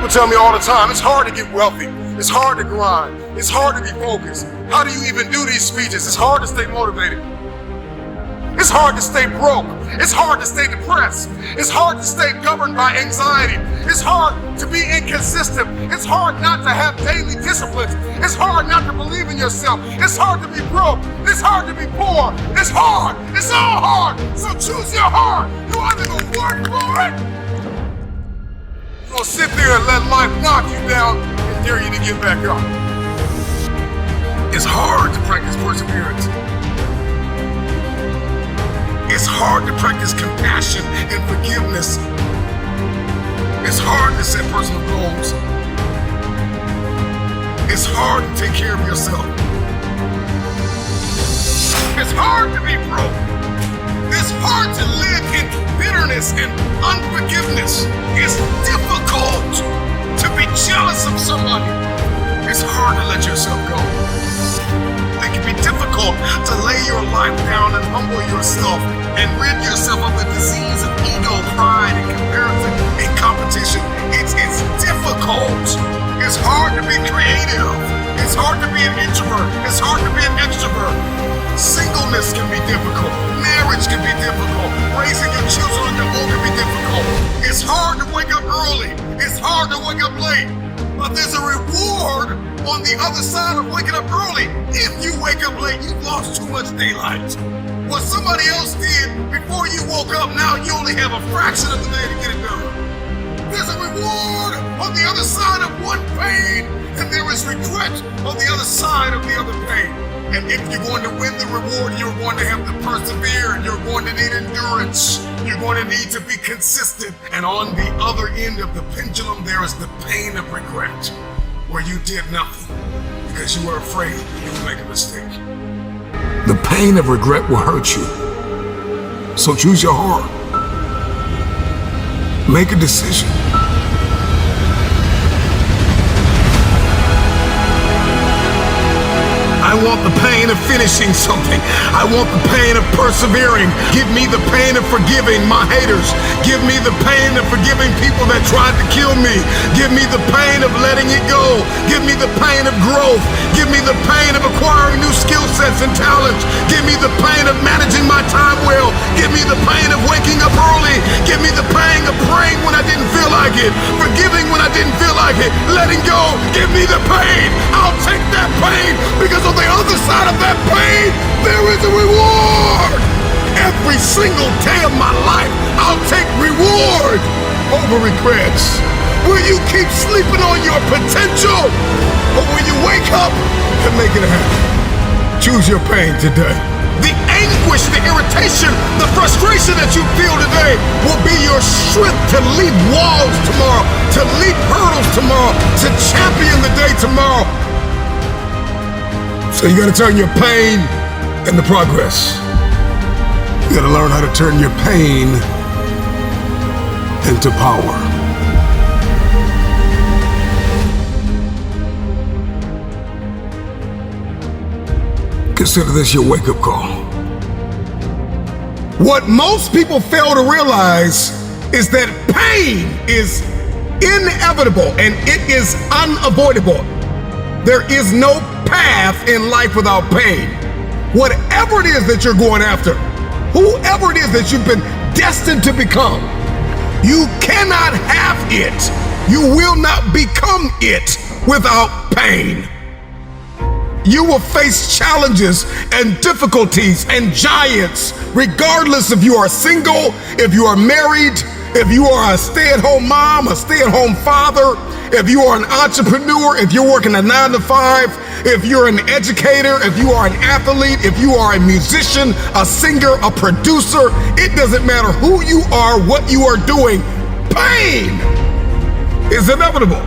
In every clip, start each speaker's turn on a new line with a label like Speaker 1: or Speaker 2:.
Speaker 1: People tell me all the time, it's hard to get wealthy. It's hard to grind. It's hard to be focused. How do you even do these speeches? It's hard to stay motivated. It's hard to stay broke. It's hard to stay depressed. It's hard to stay governed by anxiety. It's hard to be inconsistent. It's hard not to have daily disciplines. It's hard not to believe in yourself. It's hard to be broke. It's hard to be poor. It's hard. It's all hard. So choose your heart. You either gonna work for it, you're gonna sit there and let life knock you down and dare you to get back up. It's hard to practice perseverance. It's hard to practice compassion and forgiveness. It's hard to set personal goals. It's hard to take care of yourself. It's hard to be broke. It's hard to live in bitterness and unforgiveness. It's difficult to be jealous of somebody. It's hard to let yourself go. It can be difficult to lay your life down and humble yourself and rid yourself of the disease of ego, pride, and comparison and competition. It's difficult. It's hard to be creative. It's hard to be an introvert. It's hard to be an extrovert. Singleness can be difficult. Marriage can be difficult. Raising your children on your own can be difficult. It's hard to wake up early. It's hard to wake up late. But there's a reward on the other side of waking up early. If you wake up late, you've lost too much daylight. What somebody else did before you woke up, now you only have a fraction of the day to get it done. There's a reward on the other side of one pain, and there is regret on the other side of the other pain. And if you're going to win the reward, you're going to have to persevere. You're going to need endurance. You're going to need to be consistent. And on the other end of the pendulum, there is the pain of regret, where you did nothing because you were afraid you would make a mistake. The pain of regret will hurt you. So choose your heart. Make a decision. I want the pain of finishing something. I want the pain of persevering. Give me the pain of forgiving my haters. Give me the pain of forgiving people that tried to kill me. Give me the pain of letting it go. Give me the pain of growth. Give me the pain of acquiring new skill sets and talents. Give me the pain of managing my time well. Give me the pain of waking up early. Give me the pain of praying when I didn't feel like it. Forgiving when I didn't feel like it. Letting go. Give me the pain. I'll take that pain, because on the other side of that pain, there is a reward. Every single day of my life, I'll take reward over regrets. Will you keep sleeping on your potential, or will you wake up and make it happen? Choose your pain today. The anguish, the irritation, the frustration that you feel today will be your strength to leap walls tomorrow, to leap hurdles tomorrow, to champion the day tomorrow. So you gotta turn your pain into progress. You gotta learn how to turn your pain into power. Consider this your wake-up call. What most people fail to realize is that pain is inevitable and it is unavoidable. There is no path in life without pain. Whatever it is that you're going after, whoever it is that you've been destined to become, you cannot have it. You will not become it without pain. You will face challenges and difficulties and giants, regardless if you are single, if you are married, if you are a stay-at-home mom, a stay-at-home father, if you are an entrepreneur, if you're working a 9-to-5, if you're an educator, if you are an athlete, if you are a musician, a singer, a producer, it doesn't matter who you are, what you are doing, pain is inevitable.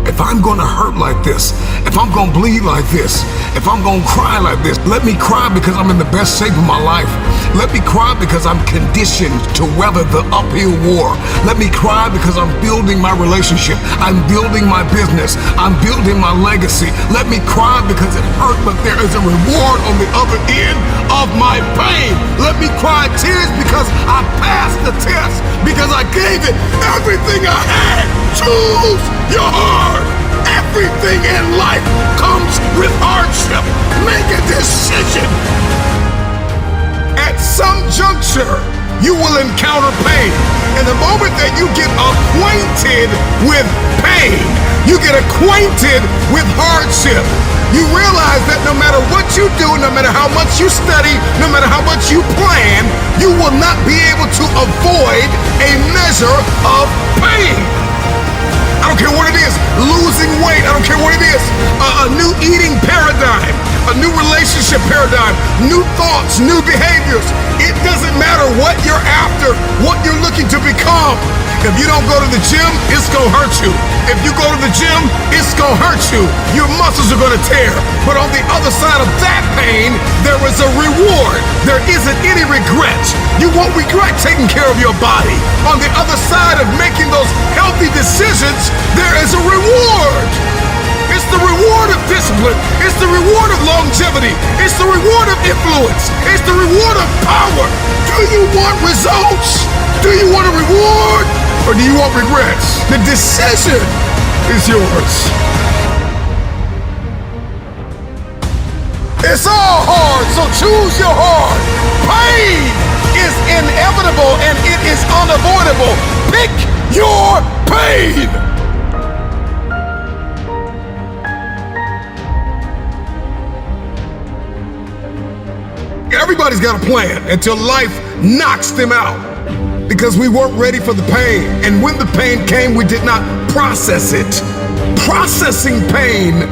Speaker 1: If I'm gonna hurt like this, if I'm gonna bleed like this, if I'm gonna cry like this, let me cry because I'm in the best shape of my life. Let me cry because I'm conditioned to weather the uphill war. Let me cry because I'm building my relationship. I'm building my business. I'm building my legacy. Let me cry because it hurt, but there is a reward on the other end of my pain. Let me cry tears because I passed the test, because I gave it everything I had. Choose your heart. Everything in life comes with hardship. Make a decision. At some juncture, you will encounter pain. And the moment that you get acquainted with pain, you get acquainted with hardship, you realize that no matter what you do, no matter how much you study, no matter how much you plan, you will not be able to avoid a measure of pain. I don't care what it is, losing weight, I don't care what it is, a new eating paradigm, a new relationship paradigm, new thoughts, new behaviors. It doesn't matter what you're after, what you're looking to become. If you don't go to the gym, it's gonna hurt you. If you go to the gym, it's gonna hurt you. Your muscles are gonna tear. But on the other side of that pain, there is a reward. There isn't any regret. You won't regret taking care of your body. On the other side of making those healthy decisions, there is a reward. It's the reward of discipline. It's the reward of longevity. It's the reward of influence. It's the reward of power. Do you want results? Do you want a reward? Or do you want regrets? The decision is yours. It's all hard, so choose your heart. Pain is inevitable and it is unavoidable. Pick your pain. Everybody's got a plan until life knocks them out, because we weren't ready for the pain. And when the pain came, we did not process it. Processing pain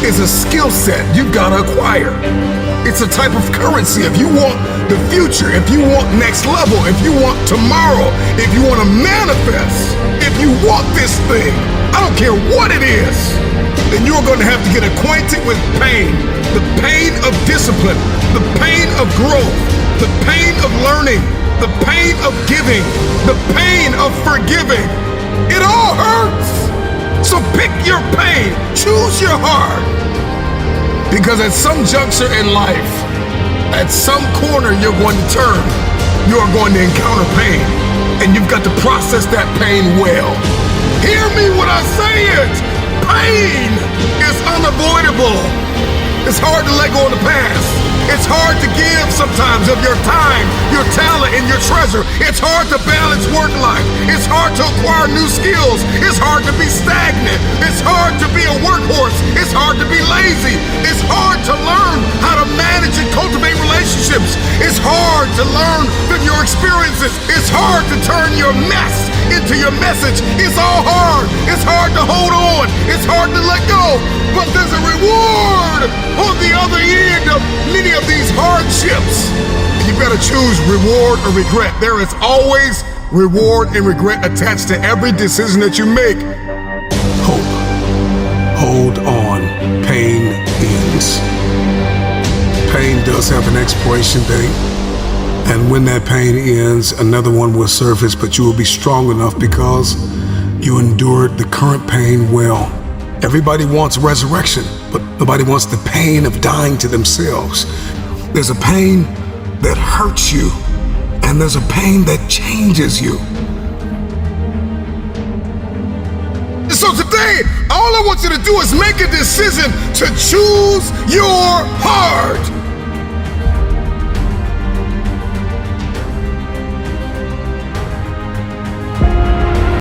Speaker 1: is a skill set you've got to acquire. It's a type of currency. If you want the future, if you want next level, if you want tomorrow, if you want to manifest, if you want this thing, I don't care what it is, then you're going to have to get acquainted with pain. The pain of discipline, the pain of growth, the pain of learning, the pain of giving, the pain of forgiving. It all hurts. So pick your pain, choose your heart. Because at some juncture in life, at some corner you're going to turn, you are going to encounter pain. And you've got to process that pain well. Hear me when I say it. Pain is unavoidable. It's hard to let go of the past. It's hard to give sometimes of your time, your talent, and your treasure. It's hard to balance work life. It's hard to acquire new skills. It's hard to be stagnant. It's hard to be a workhorse. It's hard to be lazy. It's hard to learn how to manage and cultivate relationships. It's hard to learn from your experiences. It's hard to turn your mess into your message. It's all hard. It's hard to hold on. It's hard to let go. But there's a reward on the other end of many of these hardships. You've got to choose reward or regret. There is always reward and regret attached to every decision that you make. Hope. Hold on. Pain ends. Pain does have an expiration date. And when that pain ends, another one will surface, but you will be strong enough because you endured the current pain well. Everybody wants resurrection, but nobody wants the pain of dying to themselves. There's a pain that hurts you, and there's a pain that changes you. So today, all I want you to do is make a decision to choose your heart.